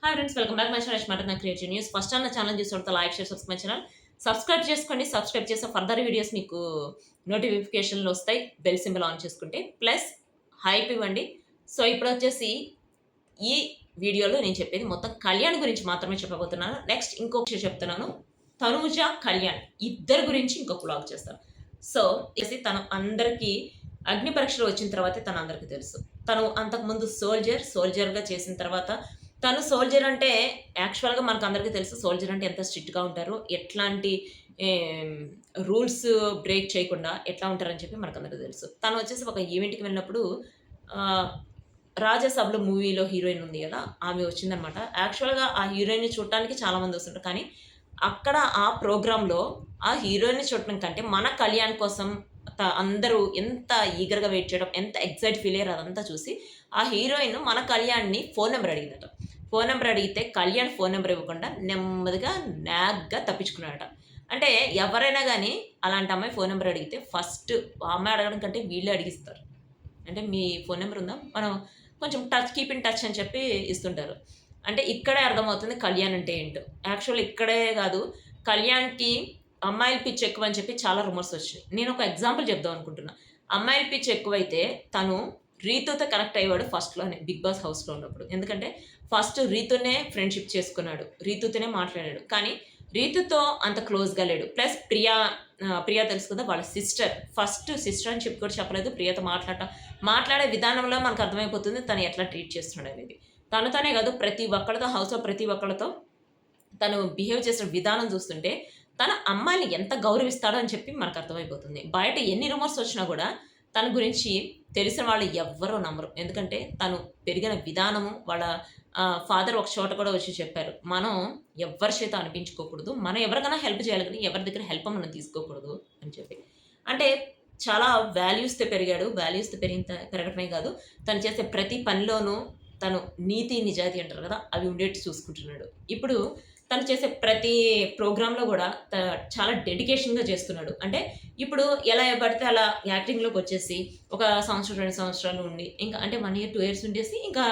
Hi friends, welcome back my channel మాట నా creative news. First time నా channel చూస్తుంటే like share subscribe my channel. Subscribe చేసుకోండి. Subscribe చేస్తే ఫర్దర్ వీడియోస్ మీకు నోటిఫికేషన్లు వస్తాయి. బెల్ సింబల్ ఆన్ చేసుకుంటే ప్లస్ హైప్ ఇవ్వండి. సో ఇప్పుడు వచ్చేసి ఈ వీడియోలో నేను చెప్పేది మొత్తం కళ్యాణ్ గురించి మాత్రమే చెప్పబోతున్నాను. నెక్స్ట్ ఇంకొక విషయం చెప్తున్నాను, తనూజ కళ్యాణ్ ఇద్దరు గురించి ఇంకొక వ్లాగ్ చేస్తాను. సో తను అందరికీ అగ్ని పరీక్షలు వచ్చిన తర్వాతే తను అందరికీ తెలుసు. తను అంతకుముందు సోల్జర్గా చేసిన తర్వాత తను సోల్జర్ అంటే యాక్చువల్గా మనకు అందరికీ తెలుసు సోల్జర్ అంటే ఎంత స్ట్రిక్ట్గా ఉంటారు, ఎట్లాంటి రూల్స్ బ్రేక్ చేయకుండా ఎట్లా ఉంటారని చెప్పి మనకు అందరికీ తెలుసు. తను వచ్చేసి ఒక ఈవెంట్కి వెళ్ళినప్పుడు రాజసభలో మూవీలో హీరోయిన్ ఉంది కదా, ఆమె వచ్చిందనమాట. యాక్చువల్గా ఆ హీరోయిన్ని చూడటానికి చాలామంది వస్తుంటారు, కానీ అక్కడ ఆ ప్రోగ్రాంలో ఆ హీరోయిన్ని చూడటం కంటే మన కళ్యాణ్ కోసం అందరూ ఎంత ఈగర్గా వెయిట్ చేయడం, ఎంత ఎక్సైట్ ఫీల్ అయ్యారు అదంతా చూసి ఆ హీరోయిన్ మన కళ్యాణ్ని ఫోన్ నెంబర్ అడిగిందట. ఫోన్ నెంబర్ అడిగితే కళ్యాణ్ ఫోన్ నెంబర్ ఇవ్వకుండా నెమ్మదిగా నాగ్గా తప్పించుకున్నాడట. అంటే ఎవరైనా కానీ అలాంటి అమ్మాయి ఫోన్ నెంబర్ అడిగితే ఫస్ట్ అమ్మాయి అడగడం కంటే వీళ్ళే అడిగిస్తారు. అంటే మీ ఫోన్ నెంబర్ ఉందా, మనం కొంచెం కీప్ ఇన్ టచ్ అని చెప్పి ఇస్తుంటారు. అంటే ఇక్కడే అర్థమవుతుంది కళ్యాణ్ అంటే ఏంటో. యాక్చువల్ ఇక్కడే కాదు, కళ్యాణ్కి అమ్మాయిల పిచ్చి ఎక్కువ అని చెప్పి చాలా రూమర్స్ వచ్చాయి. నేను ఒక ఎగ్జాంపుల్ చెప్దాం అనుకుంటున్నా. అమ్మాయిల పిచ్చి ఎక్కువైతే తను రీతుతో కనెక్ట్ అయ్యాడు ఫస్ట్లోనే, బిగ్ బాస్ హౌస్లో ఉన్నప్పుడు. ఎందుకంటే ఫస్ట్ రీతునే ఫ్రెండ్షిప్ చేసుకున్నాడు, రీతుతోనే మాట్లాడాడు, కానీ రీతుతో అంత క్లోజ్గా లేడు. ప్లస్ ప్రియా తెలుసు కదా, వాళ్ళ సిస్టర్. ఫస్ట్ సిస్టర్ అని చెప్పి కూడా చెప్పలేదు. ప్రియతో మాట్లాడే విధానంలో మనకు అర్థమైపోతుంది తను ఎట్లా ట్రీట్ చేస్తున్నాడు అనేది. తనతోనే కాదు, ప్రతి ఒక్కళ్ళతో, హౌస్లో ప్రతి ఒక్కళ్ళతో తను బిహేవ్ చేసిన విధానం చూస్తుంటే తన అమ్మాయిని ఎంత గౌరవిస్తాడో అని చెప్పి మనకు అర్థమైపోతుంది. బయట ఎన్ని రూమర్స్ వచ్చినా కూడా తన గురించి తెలిసిన వాళ్ళు ఎవ్వరూ నమ్మరు. ఎందుకంటే తను పెరిగిన విధానము, వాళ్ళ ఫాదర్ ఒక చోట కూడా వచ్చి చెప్పారు, మనం ఎవ్వరి చేత అనిపించుకోకూడదు, మనం ఎవరికైనా హెల్ప్ చేయాలి కానీ ఎవరి దగ్గర హెల్ప్ మనం తీసుకోకూడదు అని చెప్పి. అంటే చాలా వాల్యూస్తో పెరిగాడు. వాల్యూస్తో పెరగటమే కాదు, తను చేసే ప్రతి పనిలోనూ తను నీతి నిజాయితీ అంటారు కదా, అవి ఉండేట్టు చూసుకుంటున్నాడు. ఇప్పుడు తను చేసే ప్రతి ప్రోగ్రాంలో కూడా చాలా డెడికేషన్గా చేస్తున్నాడు. అంటే ఇప్పుడు ఎలా పడితే అలా యాక్టింగ్లోకి వచ్చేసి ఒక సంవత్సరం 2 సంవత్సరాలు ఉండి ఇంకా అంటే 1 year 2 years ఉండేసి ఇంకా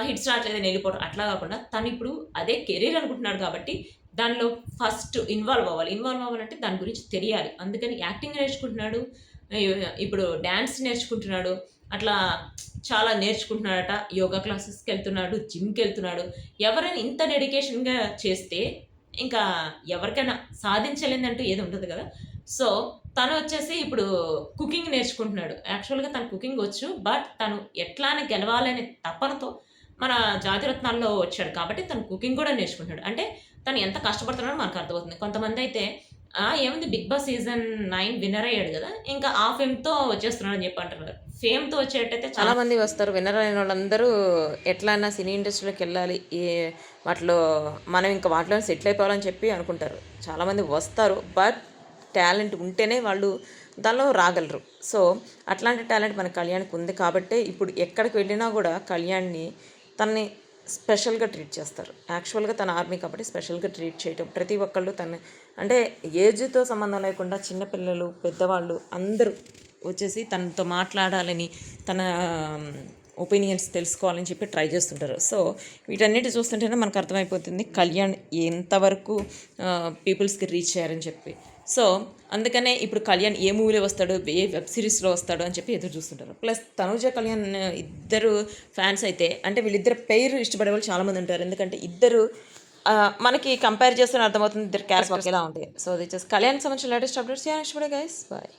హిట్స్ రావట్లేదని వెళ్ళిపోవడం అట్లా కాకుండా తను ఇప్పుడు అదే కెరీర్ అనుకుంటున్నాడు. కాబట్టి దానిలో ఫస్ట్ ఇన్వాల్వ్ అవ్వాలంటే దాని గురించి తెలియాలి. అందుకని యాక్టింగ్ నేర్చుకుంటున్నాడు, ఇప్పుడు డ్యాన్స్ నేర్చుకుంటున్నాడు, అట్లా చాలా నేర్చుకుంటున్నాడట. యోగా క్లాసెస్కి వెళ్తున్నాడు, జిమ్కి వెళ్తున్నాడు. ఎవరైనా ఇంత డెడికేషన్గా చేస్తే ఇంకా ఎవరికైనా సాధించలేదంటూ ఏది ఉంటుంది కదా. సో తను వచ్చేసి ఇప్పుడు కుకింగ్ నేర్చుకుంటున్నాడు. యాక్చువల్గా తను కుకింగ్ వచ్చు, బట్ తను ఎట్లానే గెలవాలనే తపనతో మన జాతిరత్నాల్లో వచ్చాడు కాబట్టి తను కుకింగ్ కూడా నేర్చుకుంటున్నాడు. అంటే తను ఎంత కష్టపడుతున్నాడో మనకు అర్థమవుతుంది. కొంతమంది అయితే ఏముంది, బిగ్ బాస్ సీజన్ 9 విన్నర్ అయ్యాడు కదా, ఇంకా ఆ ఫేమ్తో వచ్చేస్తున్నాడు అని చెప్పి అంటున్నారు. ఫేమ్తో వచ్చేటైతే చాలా మంది వస్తారు. విన్నర్ అయిన వాళ్ళందరూ ఎట్లయినా సినీ ఇండస్ట్రీలోకి వెళ్ళాలి, వాటిలో మనం ఇంకా వాటిలో సెటిల్ అయిపోవాలని చెప్పి అనుకుంటారు. చాలామంది వస్తారు, బట్ టాలెంట్ ఉంటేనే వాళ్ళు దానిలో రాగలరు. సో అట్లాంటి టాలెంట్ మన కళ్యాణ్కి ఉంది కాబట్టి ఇప్పుడు ఎక్కడికి వెళ్ళినా కూడా కళ్యాణ్ని తనని స్పెషల్గా ట్రీట్ చేస్తారు. యాక్చువల్గా తన ఆర్మీ కాబట్టి స్పెషల్గా ట్రీట్ చేయటం, ప్రతి ఒక్కళ్ళు తన అంటే ఏజ్తో సంబంధం లేకుండా చిన్నపిల్లలు పెద్దవాళ్ళు అందరూ వచ్చేసి తనతో మాట్లాడాలని, తన ఒపీనియన్స్ తెలుసుకోవాలని చెప్పి ట్రై చేస్తుంటారు. సో వీటన్నిటి చూస్తుంటేనే మనకు అర్థమైపోతుంది కళ్యాణ్ ఎంతవరకు పీపుల్స్కి రీచ్ అయ్యారని చెప్పి. సో అందుకనే ఇప్పుడు కళ్యాణ్ ఏ మూవీలో వస్తాడో, ఏ వెబ్ సిరీస్లో వస్తాడో అని చెప్పి ఎదురు చూస్తుంటారు. ప్లస్ తనూజ కళ్యాణ్ ఇద్దరు ఫ్యాన్స్ అయితే, అంటే వీళ్ళిద్దరు పేరు ఇష్టపడే వాళ్ళు చాలామంది ఉంటారు. ఎందుకంటే ఇద్దరు మనకి కంపేర్ చేస్తే అర్థమవుతుంది ఇద్దరు క్యారెక్టర్స్ ఎలా ఉంటాయి. సో దిస్ ఇస్ కళ్యాణ్ సంబంధించిన లేటెస్ట్ అప్డేట్స్. ఇష్టపడే గైస్, బాయ్.